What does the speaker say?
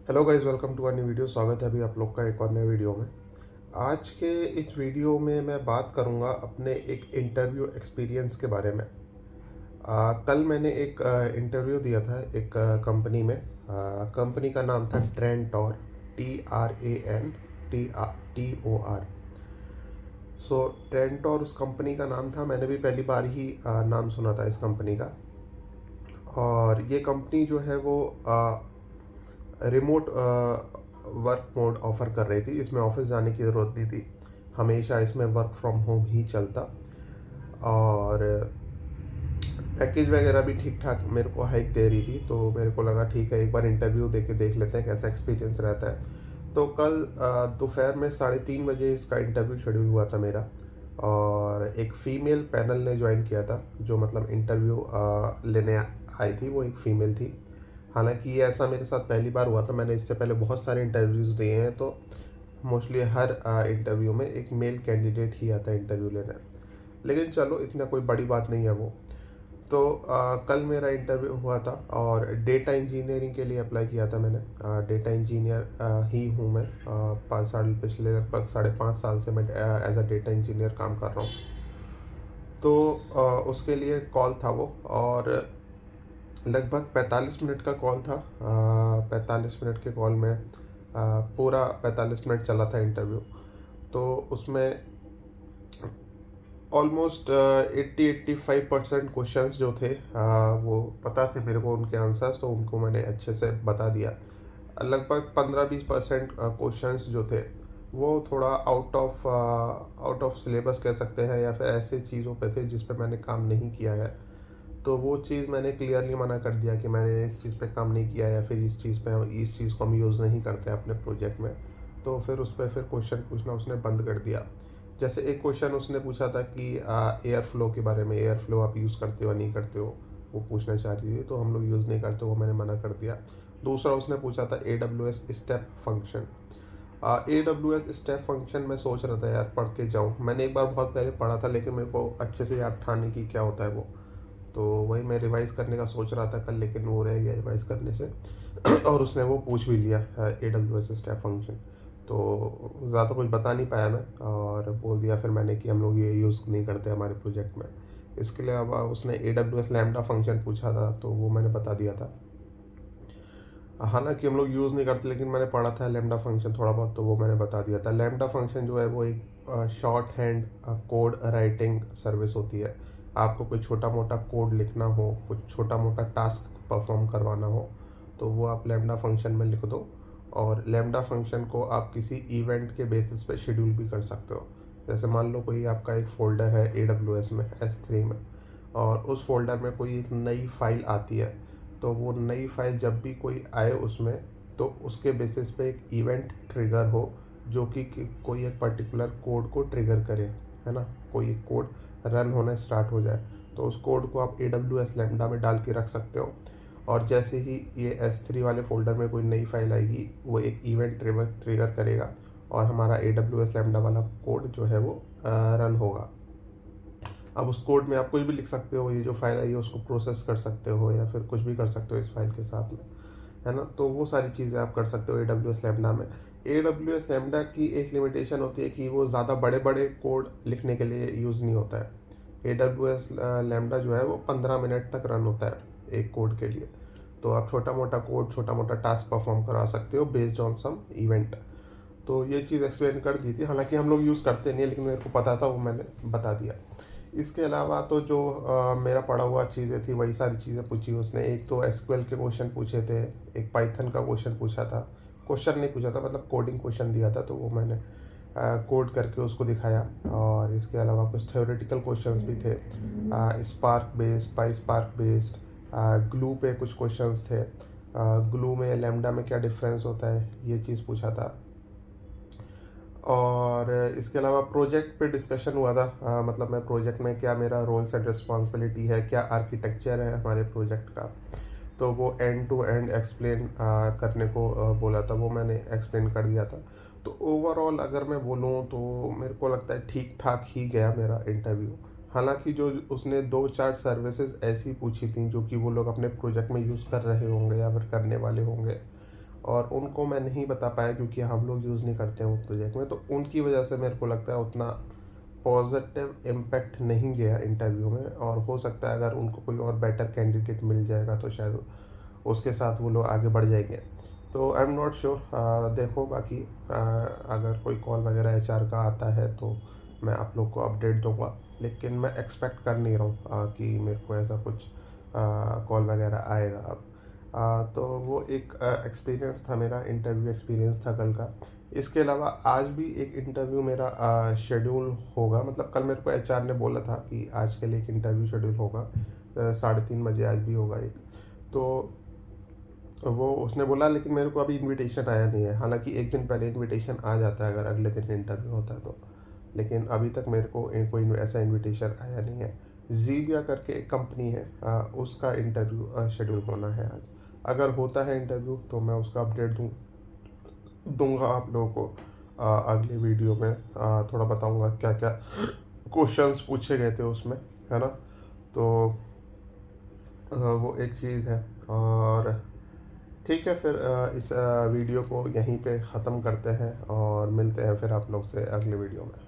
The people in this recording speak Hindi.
Hello guys, welcome to a new video. स्वागत है अभी आप लोग का एक और नए वीडियो में। आज के इस वीडियो में मैं बात करूंगा अपने एक इंटरव्यू एक्सपीरियंस के बारे में। कल मैंने एक इंटरव्यू दिया था एक कंपनी में। कंपनी का नाम था ट्रेंटोर, TRANTOR। सो ट्रेंटोर उस कंपनी का नाम था। मैंने भी पहली बार ही नाम सुना था इस कंपनी का। और ये कंपनी जो है वो रिमोट वर्क मोड ऑफ़र कर रही थी। इसमें ऑफिस जाने की ज़रूरत नहीं थी, हमेशा इसमें वर्क फ्रॉम होम ही चलता। और पैकेज वगैरह भी ठीक ठाक मेरे को हाइक दे रही थी, तो मेरे को लगा ठीक है, एक बार इंटरव्यू दे के देख लेते हैं कैसा एक्सपीरियंस रहता है। तो कल दोपहर में 3:30 बजे इसका इंटरव्यू शेड्यूल हुआ था मेरा। और एक फ़ीमेल पैनल ने ज्वाइन किया था, जो मतलब इंटरव्यू लेने आई थी, वो एक फ़ीमेल थी। हालांकि ये ऐसा मेरे साथ पहली बार हुआ था, मैंने इससे पहले बहुत सारे इंटरव्यूज़ दिए हैं, तो मोस्टली हर इंटरव्यू में एक मेल कैंडिडेट ही आता है इंटरव्यू लेने। लेकिन चलो, इतना कोई बड़ी बात नहीं है वो। तो कल मेरा इंटरव्यू हुआ था और डेटा इंजीनियरिंग के लिए अप्लाई किया था मैंने। डेटा इंजीनियर ही हूँ मैं। 5 साल, पिछले लगभग 5.5 साल से मैं एज अ डेटा इंजीनियर काम कर रहा हूँ। तो उसके लिए कॉल था वो, और लगभग 45 मिनट का कॉल था। 45 मिनट के कॉल में पूरा 45 मिनट चला था इंटरव्यू। तो उसमें ऑलमोस्ट 80-85% क्वेश्चंस जो थे वो पता थे मेरे को, उनके आंसर्स, तो उनको मैंने अच्छे से बता दिया। लगभग 15-20% क्वेश्चंस जो थे वो थोड़ा आउट ऑफ सिलेबस कह सकते हैं, या फिर ऐसे चीज़ों पे थे जिस पे मैंने काम नहीं किया है। तो वो चीज़ मैंने क्लियरली मना कर दिया कि मैंने इस चीज़ पे काम नहीं किया, या फिर इस चीज़ को हम यूज़ नहीं करते अपने प्रोजेक्ट में। तो फिर उस पर फिर क्वेश्चन पूछना उसने बंद कर दिया। जैसे एक क्वेश्चन उसने पूछा था कि एयर फ्लो के बारे में, एयर फ्लो आप यूज़ करते हो या नहीं करते हो, वो पूछना चाह रही थी। तो हम लोग यूज़ नहीं करते, वो मैंने मना कर दिया। दूसरा उसने पूछा था AWS step function. AWS step function मैं सोच रहा था यार पढ़ के जाऊँ। मैंने एक बार बहुत पहले पढ़ा था, लेकिन मेरे को अच्छे से याद था नहीं कि क्या होता है वो। तो वही मैं रिवाइज़ करने का सोच रहा था कल, लेकिन वो रह गया रिवाइज़ करने से। और उसने वो पूछ भी लिया AWS स्टेप फंक्शन। तो ज़्यादा कुछ बता नहीं पाया मैं, और बोल दिया फिर मैंने कि हम लोग ये यूज़ नहीं करते हमारे प्रोजेक्ट में। इसके लिए अब उसने AWS लैम्डा फंक्शन पूछा था, तो वो मैंने बता दिया था। हालांकि हम लोग यूज़ नहीं करते, लेकिन मैंने पढ़ा था लैम्डा फंक्शन थोड़ा बहुत, तो वो मैंने बता दिया था। लैम्डा फंक्शन जो है वो एक short hand code writing service होती है। आपको कोई छोटा मोटा कोड लिखना हो, कुछ छोटा मोटा टास्क परफॉर्म करवाना हो, तो वो आप लैम्डा फंक्शन में लिख दो। और लैम्डा फंक्शन को आप किसी इवेंट के बेसिस पे शेड्यूल भी कर सकते हो। जैसे मान लो कोई आपका एक फ़ोल्डर है AWS में, S3 में, और उस फोल्डर में कोई एक नई फाइल आती है। तो वो नई फाइल जब भी कोई आए उसमें, तो उसके बेसिस पे एक इवेंट ट्रिगर हो, जो कि कोई एक पर्टिकुलर कोड को ट्रिगर करे, है ना। कोई एक कोड रन होना स्टार्ट हो जाए, तो उस कोड को आप AWS लैम्डा में डाल के रख सकते हो। और जैसे ही ये S3 वाले फोल्डर में कोई नई फाइल आएगी, वो एक इवेंट ट्रिगर करेगा, और हमारा AWS लैम्डा वाला कोड जो है वो रन होगा। अब उस कोड में आप कुछ भी लिख सकते हो, ये जो फाइल आई है उसको प्रोसेस कर सकते हो, या फिर कुछ भी कर सकते हो इस फाइल के साथ में, है ना। तो वो सारी चीज़ें आप कर सकते हो AWS लैम्डा में। AWS लैम्डा की एक लिमिटेशन होती है कि वो ज़्यादा बड़े बड़े कोड लिखने के लिए यूज़ नहीं होता है। AWS लैम्डा जो है वो 15 मिनट तक रन होता है एक कोड के लिए। तो आप छोटा मोटा कोड, छोटा मोटा टास्क परफॉर्म करा सकते हो बेस्ड ऑन सम इवेंट। तो ये चीज़ एक्सप्लेन कर दी थी। हालांकि हम लोग यूज़ करते नहीं है, लेकिन मेरे को पता था, वो मैंने बता दिया। इसके अलावा तो जो मेरा पढ़ा हुआ चीज़ें थी, वही सारी चीज़ें पूछी उसने। एक तो SQL के क्वेश्चन पूछे थे, एक पाइथन का क्वेश्चन पूछा था। क्वेश्चन नहीं पूछा था, मतलब कोडिंग क्वेश्चन दिया था, तो वो मैंने कोड करके उसको दिखाया। और इसके अलावा कुछ थ्योरेटिकल क्वेश्चंस भी थे, स्पार्क बेस्ड, पाई स्पार्क बेस्ड। ग्लू पे कुछ क्वेश्चंस थे। ग्लू में लैम्डा में क्या डिफरेंस होता है, ये चीज़ पूछा था। और इसके अलावा प्रोजेक्ट पे डिस्कशन हुआ था। मतलब मैं प्रोजेक्ट में क्या मेरा रोल्स एंड रिस्पॉन्सिबिलिटी है, क्या आर्किटेक्चर है हमारे प्रोजेक्ट का। तो वो एंड टू एंड एक्सप्लेन करने को बोला था, वो मैंने एक्सप्लेन कर दिया था। तो ओवरऑल अगर मैं बोलूँ तो मेरे को लगता है ठीक ठाक ही गया मेरा इंटरव्यू। हालांकि जो उसने 2-4 सर्विसेज ऐसी पूछी थी जो कि वो लोग अपने प्रोजेक्ट में यूज़ कर रहे होंगे या फिर करने वाले होंगे, और उनको मैं नहीं बता पाया क्योंकि हम लोग यूज़ नहीं करते हैं वो प्रोजेक्ट में, तो उनकी वजह से मेरे को लगता है उतना पॉजिटिव इम्पैक्ट नहीं गया इंटरव्यू में। और हो सकता है अगर उनको कोई और बेटर कैंडिडेट मिल जाएगा तो शायद उसके साथ वो लोग आगे बढ़ जाएंगे। तो आई एम नॉट श्योर, देखो बाकी अगर कोई कॉल वगैरह एचआर का आता है तो मैं आप लोग को अपडेट दूंगा, लेकिन मैं एक्सपेक्ट कर नहीं रहा हूँ कि मेरे को ऐसा कुछ कॉल वगैरह आएगा अब। तो वो एक एक्सपीरियंस था, मेरा इंटरव्यू एक्सपीरियंस था कल का। इसके अलावा आज भी एक इंटरव्यू मेरा शेड्यूल होगा, मतलब कल मेरे को एचआर ने बोला था कि आज के लिए एक इंटरव्यू शेड्यूल होगा 3:30 बजे, आज भी होगा एक। तो वो उसने बोला, लेकिन मेरे को अभी इनविटेशन आया नहीं है। हालांकि एक दिन पहले इनविटेशन आ जाता है अगर अगले दिन इंटरव्यू होता है तो, लेकिन अभी तक मेरे को कोई ऐसा इनविटेशन आया नहीं है। जीविया करके एक कंपनी है, उसका इंटरव्यू शेड्यूल होना है आज। अगर होता है इंटरव्यू तो मैं उसका अपडेट दूंगा आप लोगों को अगले वीडियो में। थोड़ा बताऊंगा क्या क्या क्वेश्चंस पूछे गए थे उसमें, है ना। तो वो एक चीज़ है। और ठीक है, फिर इस वीडियो को यहीं पे ख़त्म करते हैं और मिलते हैं फिर आप लोग से अगले वीडियो में।